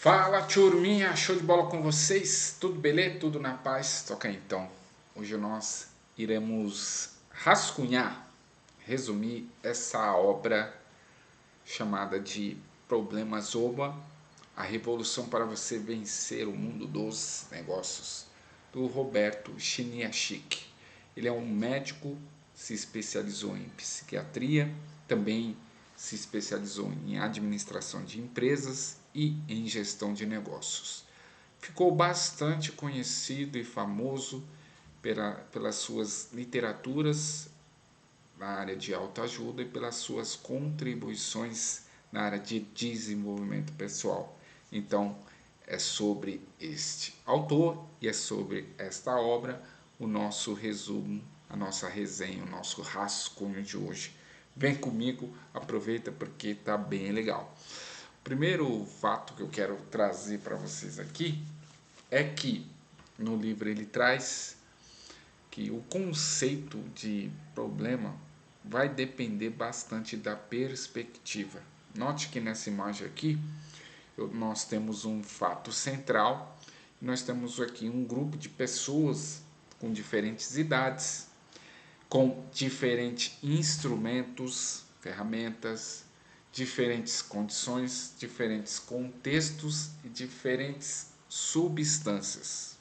Fala, turminha, show de bola com vocês? Tudo beleza? Tudo na paz? Toca aí, então. Hoje nós iremos rascunhar, resumir essa obra chamada de Problemas Oba, a revolução para você vencer o mundo dos negócios, do Roberto Chiniachik. Ele é um médico, se especializou em psiquiatria, também se especializou em administração de empresas e em gestão de negócios. Ficou bastante conhecido e famoso pelas suas literaturas na área de autoajuda e pelas suas contribuições na área de desenvolvimento pessoal. Então, é sobre este autor e é sobre esta obra o nosso resumo, a nossa resenha, o nosso rascunho de hoje. Vem comigo, aproveita porque está bem legal. O primeiro fato que eu quero trazer para vocês aqui é que no livro ele traz que o conceito de problema vai depender bastante da perspectiva. Note que nessa imagem aqui nós temos um fato central, nós temos aqui um grupo de pessoas com diferentes idades, com diferentes instrumentos, ferramentas, diferentes condições, diferentes contextos e diferentes substâncias.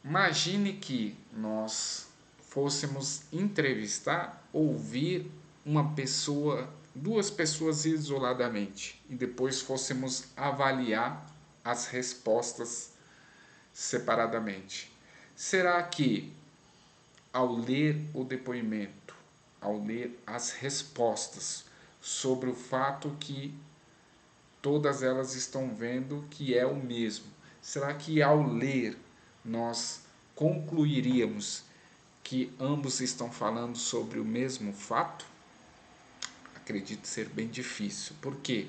Imagine que nós fôssemos entrevistar, ouvir uma pessoa, duas pessoas isoladamente, e depois fôssemos avaliar as respostas separadamente. Será que ao ler o depoimento, ao ler as respostas sobre o fato que todas elas estão vendo que é o mesmo, será que ao ler nós concluiríamos que ambos estão falando sobre o mesmo fato? Acredito ser bem difícil. Por quê?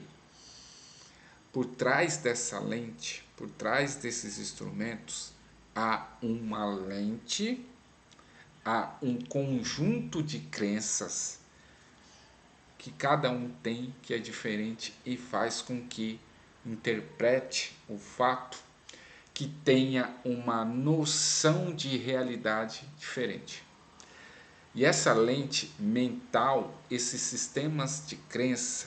Por trás dessa lente, por trás desses instrumentos, há uma lente, há um conjunto de crenças que cada um tem, que é diferente e faz com que interprete o fato, que tenha uma noção de realidade diferente. E essa lente mental, esses sistemas de crença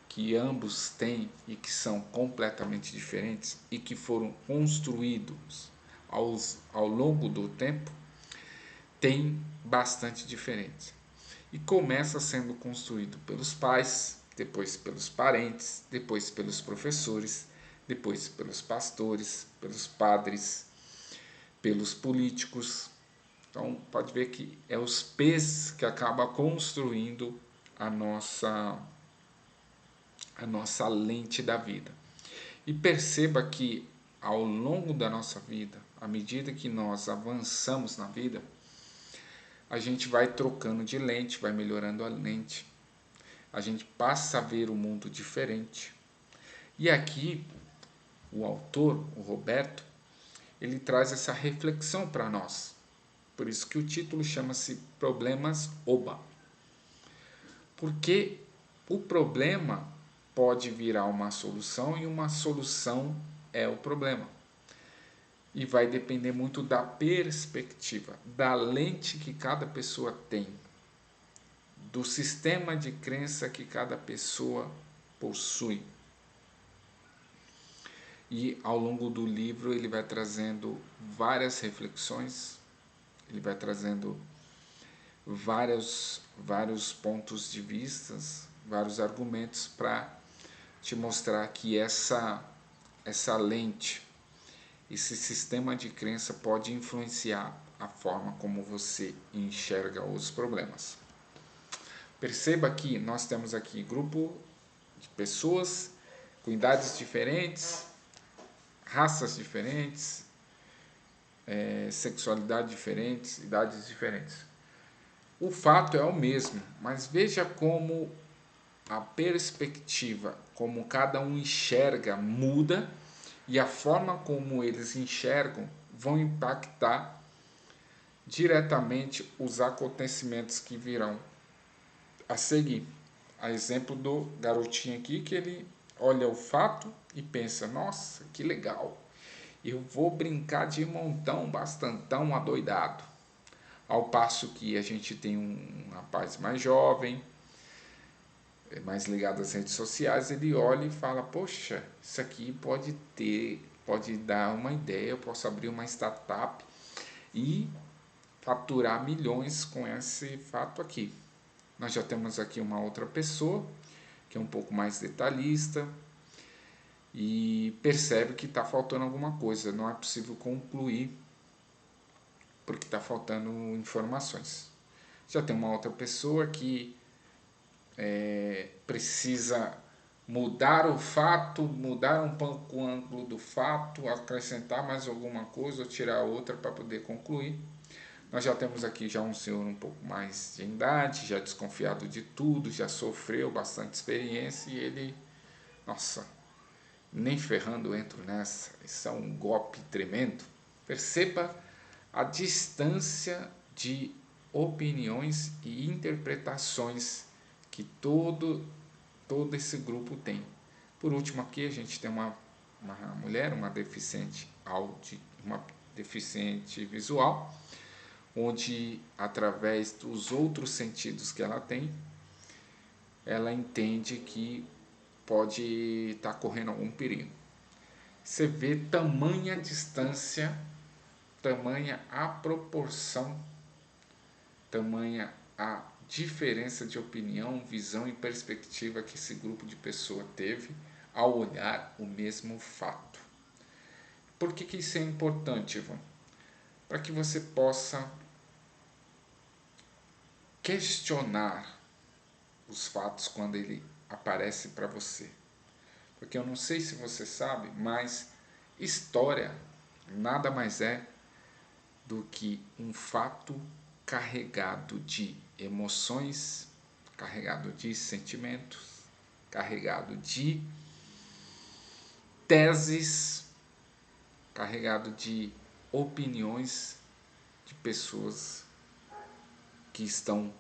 que ambos têm e que são completamente diferentes e que foram construídos ao longo do tempo, tem bastante diferença. E começa sendo construído pelos pais, depois pelos parentes, depois pelos professores, depois pelos pastores, pelos padres, pelos políticos. Então pode ver que é os P's que acaba construindo a nossa lente da vida. E perceba que ao longo da nossa vida, à medida que nós avançamos na vida, a gente vai trocando de lente, vai melhorando a lente. A gente passa a ver o mundo diferente. E aqui o autor, o Roberto, ele traz essa reflexão para nós. Por isso que o título chama-se Problemas Oba. Porque o problema pode virar uma solução e uma solução é o problema. E vai depender muito da perspectiva, da lente que cada pessoa tem, do sistema de crença que cada pessoa possui. E ao longo do livro ele vai trazendo várias reflexões, ele vai trazendo vários pontos de vista, vários argumentos para te mostrar que essa lente, esse sistema de crença pode influenciar a forma como você enxerga os problemas. Perceba que nós temos aqui grupo de pessoas com idades diferentes, raças diferentes, sexualidade diferentes, idades diferentes. O fato é o mesmo, mas veja como a perspectiva, como cada um enxerga, muda e a forma como eles enxergam vão impactar diretamente os acontecimentos que virão a seguir. A exemplo do garotinho aqui, que ele olha o fato e pensa, nossa, que legal, eu vou brincar de montão, bastantão, adoidado. Ao passo que a gente tem um rapaz mais jovem, mais ligado às redes sociais, ele olha e fala, poxa, isso aqui pode dar uma ideia, eu posso abrir uma startup e faturar milhões com esse fato aqui. Nós já temos aqui uma outra pessoa que é um pouco mais detalhista e percebe que está faltando alguma coisa, não é possível concluir porque está faltando informações. Já tem uma outra pessoa que precisa mudar o fato, mudar um pouco o ângulo do fato, acrescentar mais alguma coisa ou tirar outra para poder concluir. Nós já temos aqui já um senhor um pouco mais de idade, já desconfiado de tudo, já sofreu bastante experiência e ele, nossa, nem ferrando entro nessa, isso é um golpe tremendo. Perceba a distância de opiniões e interpretações que todo esse grupo tem. Por último aqui a gente tem uma mulher, uma deficiente visual, onde através dos outros sentidos que ela tem, ela entende que pode estar correndo algum perigo. Você vê tamanha distância, tamanha a proporção, tamanha a diferença de opinião, visão e perspectiva que esse grupo de pessoas teve ao olhar o mesmo fato. Por que isso é importante, Ivan? Para que você possa questionar os fatos quando ele aparece para você. Porque eu não sei se você sabe, mas história nada mais é do que um fato carregado de emoções, carregado de sentimentos, carregado de teses, carregado de opiniões de pessoas que estão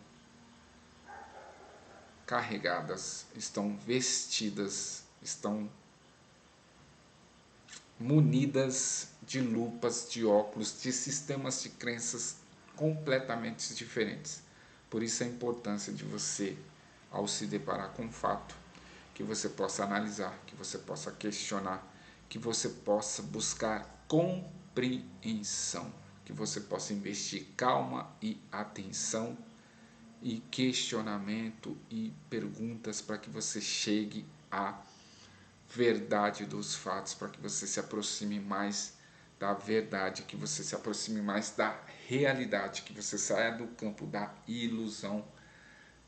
carregadas, estão vestidas, estão munidas de lupas, de óculos, de sistemas de crenças completamente diferentes. Por isso a importância de você, ao se deparar com um fato, que você possa analisar, que você possa questionar, que você possa buscar compreensão, que você possa investir calma e atenção e questionamento e perguntas para que você chegue à verdade dos fatos, para que você se aproxime mais da verdade, que você se aproxime mais da realidade, que você saia do campo da ilusão,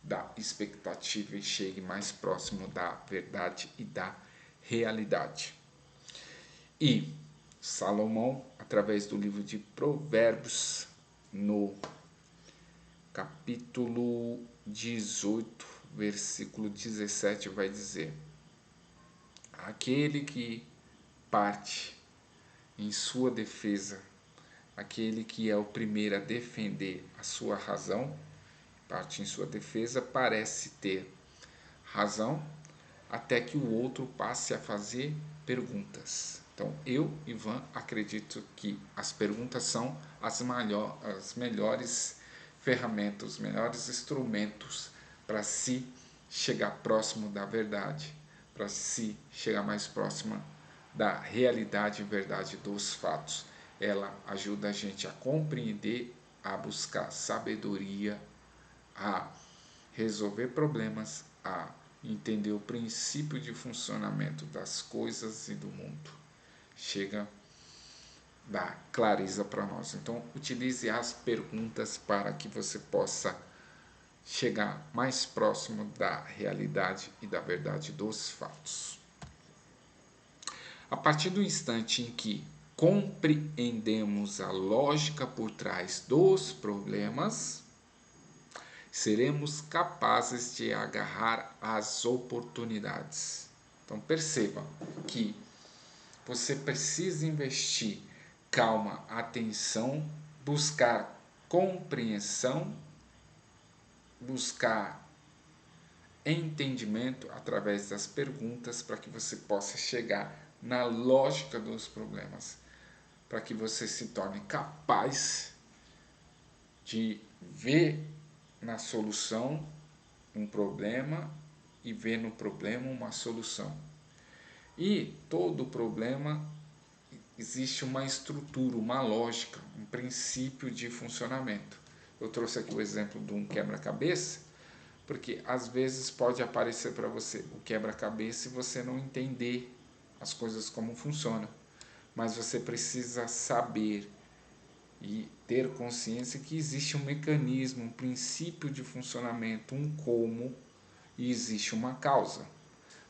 da expectativa e chegue mais próximo da verdade e da realidade. E Salomão, através do livro de Provérbios, no capítulo 18, versículo 17, vai dizer: aquele que parte em sua defesa, aquele que é o primeiro a defender a sua razão, parte em sua defesa, parece ter razão, até que o outro passe a fazer perguntas. Então, eu, Ivan, acredito que as perguntas são as melhores ferramentas, os melhores instrumentos para se chegar próximo da verdade, para se chegar mais próxima da realidade e verdade dos fatos. Ela ajuda a gente a compreender, a buscar sabedoria, a resolver problemas, a entender o princípio de funcionamento das coisas e do mundo. Chega da clareza para nós. Então, utilize as perguntas para que você possa chegar mais próximo da realidade e da verdade dos fatos. A partir do instante em que compreendemos a lógica por trás dos problemas, seremos capazes de agarrar as oportunidades. Então perceba que você precisa investir calma, atenção, buscar compreensão, buscar entendimento através das perguntas para que você possa chegar na lógica dos problemas, para que você se torne capaz de ver na solução um problema e ver no problema uma solução. E todo problema existe uma estrutura, uma lógica, um princípio de funcionamento. Eu trouxe aqui o exemplo de um quebra-cabeça, porque às vezes pode aparecer para você o quebra-cabeça e você não entender as coisas como funcionam. Mas você precisa saber e ter consciência que existe um mecanismo, um princípio de funcionamento, um como, e existe uma causa.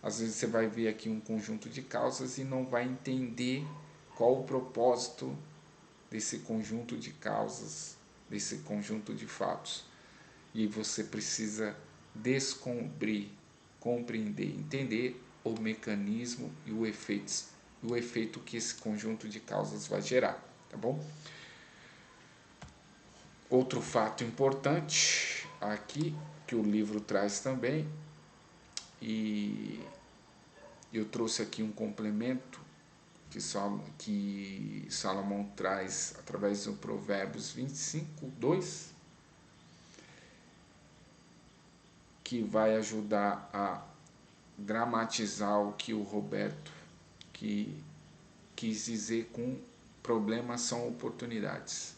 Às vezes você vai ver aqui um conjunto de causas e não vai entender qual o propósito desse conjunto de causas, desse conjunto de fatos. E você precisa descobrir, compreender, entender o mecanismo e o efeito que esse conjunto de causas vai gerar, tá bom? Outro fato importante aqui que o livro traz também, e eu trouxe aqui um complemento que Salomão traz através do Provérbios 25, 2, que vai ajudar a dramatizar o que o Roberto quis dizer com problemas são oportunidades.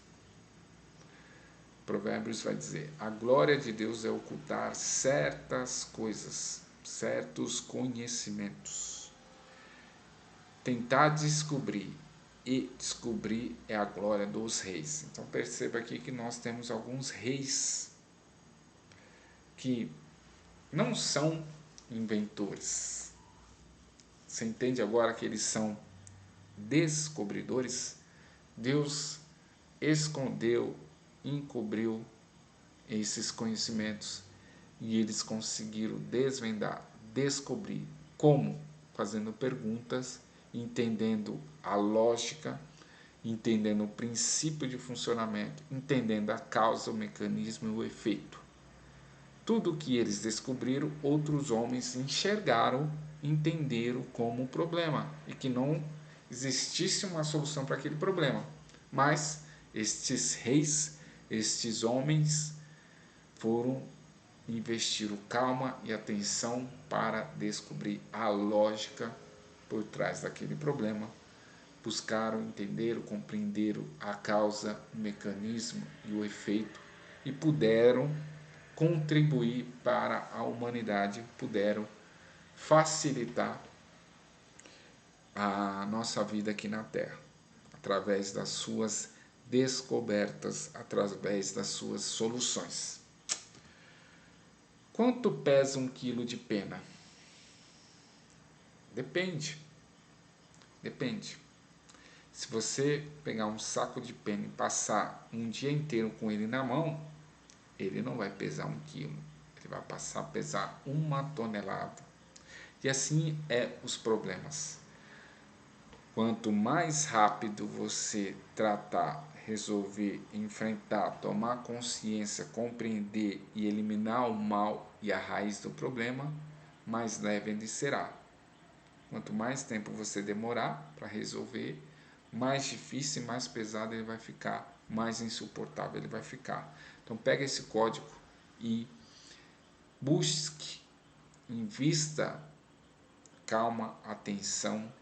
Provérbios vai dizer: a glória de Deus é ocultar certas coisas, certos conhecimentos. Tentar descobrir, e descobrir é a glória dos reis. Então perceba aqui que nós temos alguns reis que não são inventores. Você entende agora que eles são descobridores? Deus escondeu, encobriu esses conhecimentos e eles conseguiram desvendar, descobrir. Como? Fazendo perguntas, entendendo a lógica, entendendo o princípio de funcionamento, entendendo a causa, o mecanismo e o efeito. Tudo que eles descobriram, outros homens enxergaram, entenderam como problema e que não existisse uma solução para aquele problema. Mas estes reis, estes homens foram investiram calma e atenção para descobrir a lógica por trás daquele problema. Buscaram, entenderam, compreenderam a causa, o mecanismo e o efeito e puderam contribuir para a humanidade, puderam facilitar a nossa vida aqui na Terra, através das suas descobertas, através das suas soluções. Quanto pesa 1 quilo de pena? Depende. Se você pegar um saco de pena e passar um dia inteiro com ele na mão, ele não vai pesar 1 quilo. Ele vai passar a pesar 1 tonelada. E assim é os problemas. Quanto mais rápido você tratar, resolver, enfrentar, tomar consciência, compreender e eliminar o mal e a raiz do problema, mais leve ele será. Quanto mais tempo você demorar para resolver, mais difícil e mais pesado ele vai ficar, mais insuportável ele vai ficar. Então pega esse código e busque, invista calma, atenção,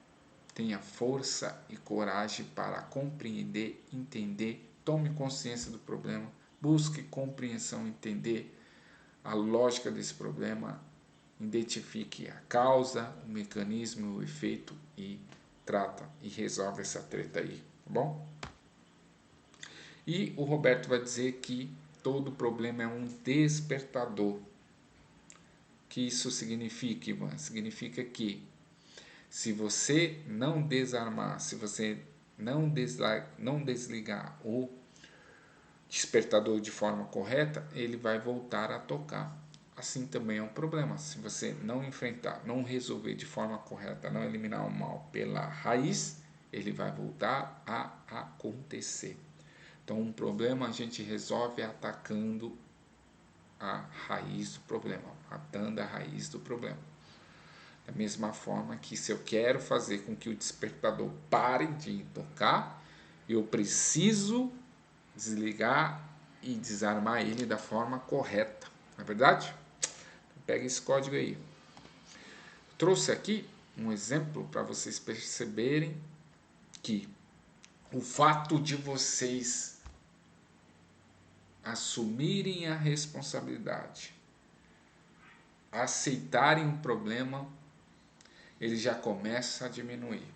tenha força e coragem para compreender, entender, tome consciência do problema, busque compreensão, entender a lógica desse problema, identifique a causa, o mecanismo, o efeito e trata e resolve essa treta aí, tá bom? E o Roberto vai dizer que todo problema é um despertador. O que isso significa, Ivan? Significa que se você não desarmar, se você não desligar o despertador de forma correta, ele vai voltar a tocar. Assim também é um problema. Se você não enfrentar, não resolver de forma correta, não eliminar o mal pela raiz, ele vai voltar a acontecer. Então, um problema a gente resolve atacando a raiz do problema, matando a raiz do problema. Da mesma forma que se eu quero fazer com que o despertador pare de tocar, eu preciso desligar e desarmar ele da forma correta, não é verdade? Pega esse código aí. Trouxe aqui um exemplo para vocês perceberem que o fato de vocês assumirem a responsabilidade, aceitarem o problema, ele já começa a diminuir,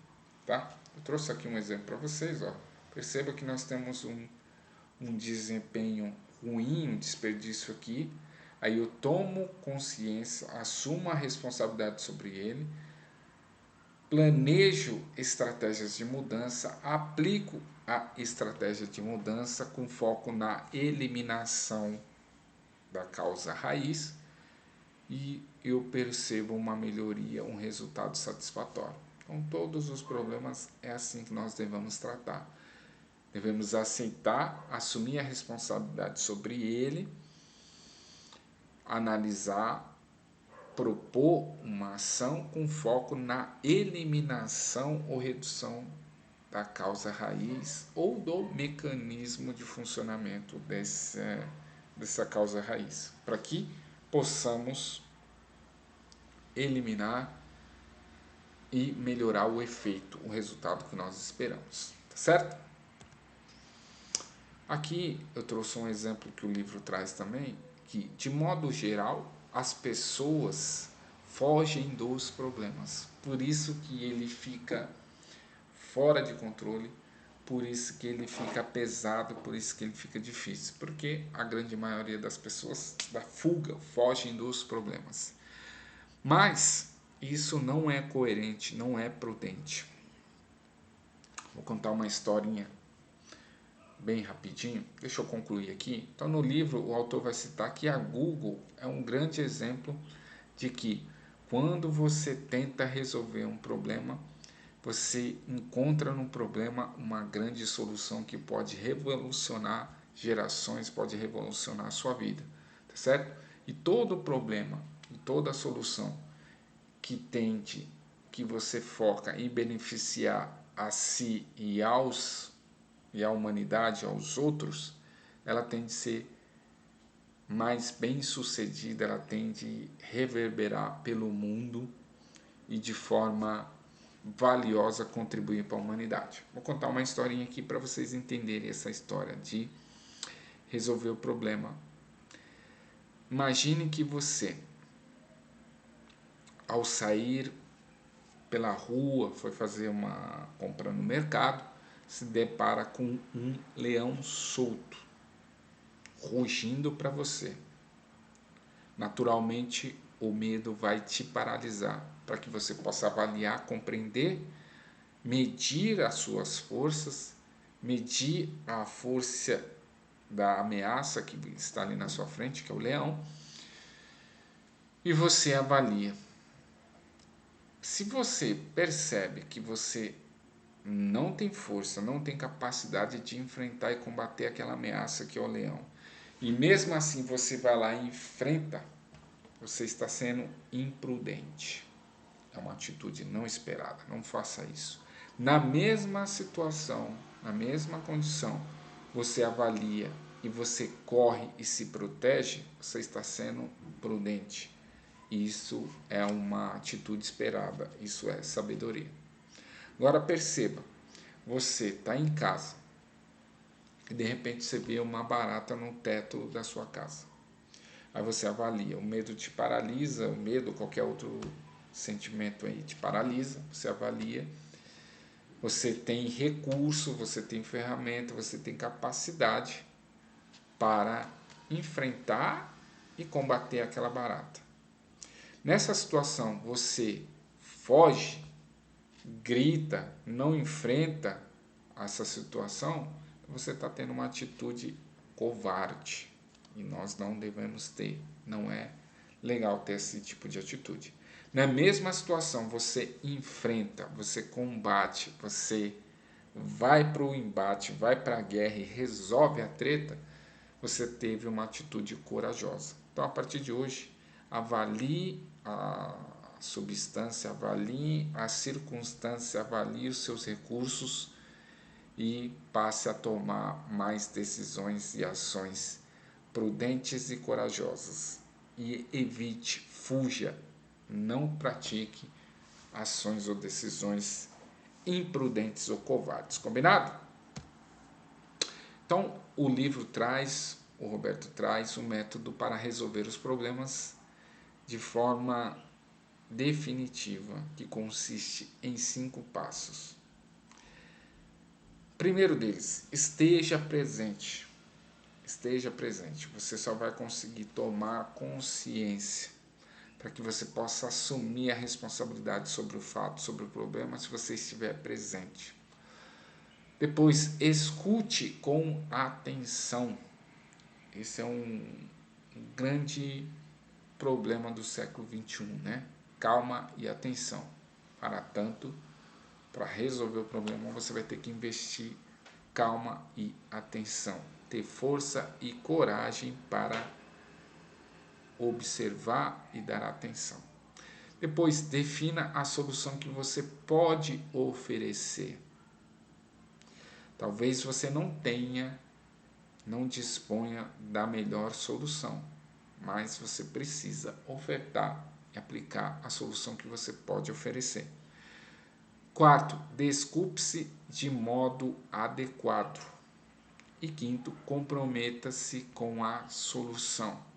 tá? Eu trouxe aqui um exemplo para vocês, ó. Perceba que nós temos um desempenho ruim, um desperdício aqui. Aí eu tomo consciência, assumo a responsabilidade sobre ele, planejo estratégias de mudança, aplico a estratégia de mudança com foco na eliminação da causa raiz e eu percebo uma melhoria, um resultado satisfatório. Então, todos os problemas é assim que nós devemos tratar. Devemos aceitar, assumir a responsabilidade sobre ele, analisar, propor uma ação com foco na eliminação ou redução da causa raiz ou do mecanismo de funcionamento dessa causa raiz, para que possamos eliminar e melhorar o efeito, o resultado que nós esperamos, tá certo? Aqui eu trouxe um exemplo que o livro traz também, que de modo geral as pessoas fogem dos problemas, por isso que ele fica fora de controle, por isso que ele fica pesado, por isso que ele fica difícil, porque a grande maioria das pessoas da fuga fogem dos problemas. Mas isso não é coerente, não é prudente. Vou contar uma historinha bem rapidinho, deixa eu concluir aqui. Então, no livro, o autor vai citar que a Google é um grande exemplo de que quando você tenta resolver um problema, você encontra no problema uma grande solução que pode revolucionar gerações, pode revolucionar a sua vida, tá certo? E todo problema, e toda solução que você foca em beneficiar a si e a humanidade, aos outros, ela tende a ser mais bem sucedida, ela tende a reverberar pelo mundo e de forma valiosa contribuir para a humanidade. Vou contar uma historinha aqui para vocês entenderem essa história de resolver o problema. Imagine que você, ao sair pela rua, foi fazer uma compra no mercado, se depara com um leão solto, rugindo para você. Naturalmente, o medo vai te paralisar para que você possa avaliar, compreender, medir as suas forças, medir a força da ameaça que está ali na sua frente, que é o leão, e você avalia. Se você percebe que você não tem força, não tem capacidade de enfrentar e combater aquela ameaça que é o leão, e mesmo assim você vai lá e enfrenta, você está sendo imprudente. É uma atitude não esperada, não faça isso. Na mesma situação, na mesma condição, você avalia e você corre e se protege, você está sendo prudente. Isso é uma atitude esperada, isso é sabedoria. Agora perceba, você está em casa e de repente você vê uma barata no teto da sua casa. Aí você avalia, o medo te paralisa, o medo, qualquer outro sentimento aí te paralisa, você avalia, você tem recurso, você tem ferramenta, você tem capacidade para enfrentar e combater aquela barata. Nessa situação, você foge, grita, não enfrenta essa situação, você está tendo uma atitude covarde. E nós não devemos ter, não é legal ter esse tipo de atitude. Na mesma situação, você enfrenta, você combate, você vai para o embate, vai para a guerra e resolve a treta, você teve uma atitude corajosa. Então, a partir de hoje, avalie a substância, avalie a circunstância, avalie os seus recursos e passe a tomar mais decisões e ações prudentes e corajosas. E evite, fuja, não pratique ações ou decisões imprudentes ou covardes. Combinado? Então, o livro traz, o Roberto traz um método para resolver os problemas de forma definitiva, que consiste em 5 passos. Primeiro deles, esteja presente. Esteja presente. Você só vai conseguir tomar consciência para que você possa assumir a responsabilidade sobre o fato, sobre o problema, se você estiver presente. Depois, escute com atenção. Esse é um grande problema do século XXI, né? Calma e atenção. Para tanto, para resolver o problema, você vai ter que investir calma e atenção. Ter força e coragem para observar e dar atenção. Depois, defina a solução que você pode oferecer. Talvez você não disponha da melhor solução, mas você precisa ofertar e aplicar a solução que você pode oferecer. Quarto, desculpe-se de modo adequado. E quinto, comprometa-se com a solução.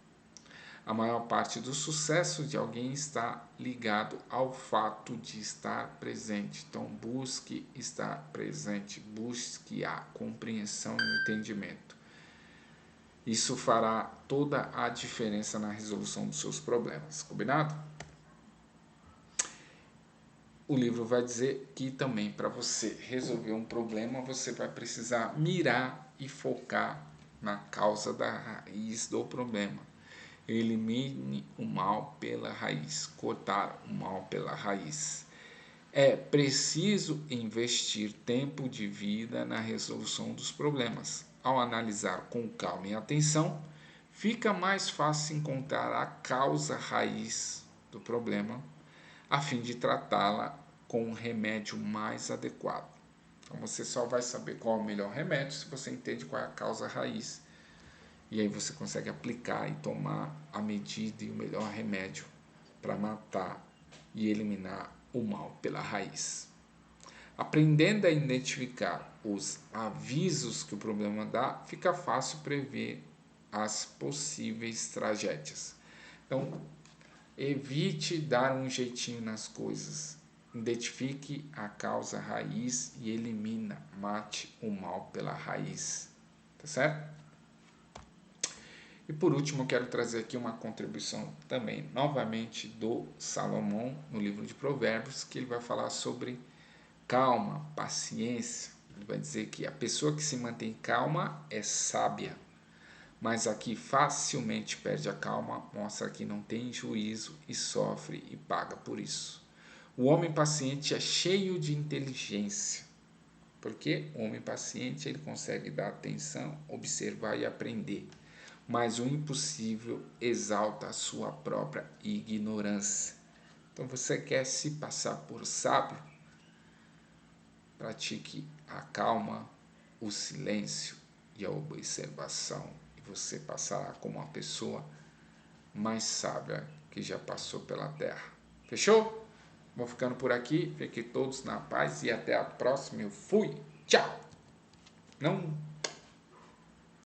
A maior parte do sucesso de alguém está ligado ao fato de estar presente. Então, busque estar presente, busque a compreensão e o entendimento. Isso fará toda a diferença na resolução dos seus problemas. Combinado? O livro vai dizer que também para você resolver um problema, você vai precisar mirar e focar na causa da raiz do problema. Elimine o mal pela raiz, cortar o mal pela raiz. É preciso investir tempo de vida na resolução dos problemas. Ao analisar com calma e atenção, fica mais fácil encontrar a causa raiz do problema, a fim de tratá-la com um remédio mais adequado. Então você só vai saber qual é o melhor remédio se você entende qual é a causa raiz. E aí você consegue aplicar e tomar a medida e o melhor remédio para matar e eliminar o mal pela raiz. Aprendendo a identificar os avisos que o problema dá, fica fácil prever as possíveis tragédias. Então, evite dar um jeitinho nas coisas. Identifique a causa raiz e mate o mal pela raiz. Tá certo? E por último, eu quero trazer aqui uma contribuição também, novamente, do Salomão, no livro de Provérbios, que ele vai falar sobre calma, paciência. Ele vai dizer que a pessoa que se mantém calma é sábia, mas a que facilmente perde a calma mostra que não tem juízo e sofre e paga por isso. O homem paciente é cheio de inteligência, porque o homem paciente ele consegue dar atenção, observar e aprender. Mas o impossível exalta a sua própria ignorância. Então, você quer se passar por sábio? Pratique a calma, o silêncio e a observação. E você passará como uma pessoa mais sábia que já passou pela terra. Fechou? Vou ficando por aqui. Fiquem todos na paz e até a próxima. Eu fui. Tchau! Não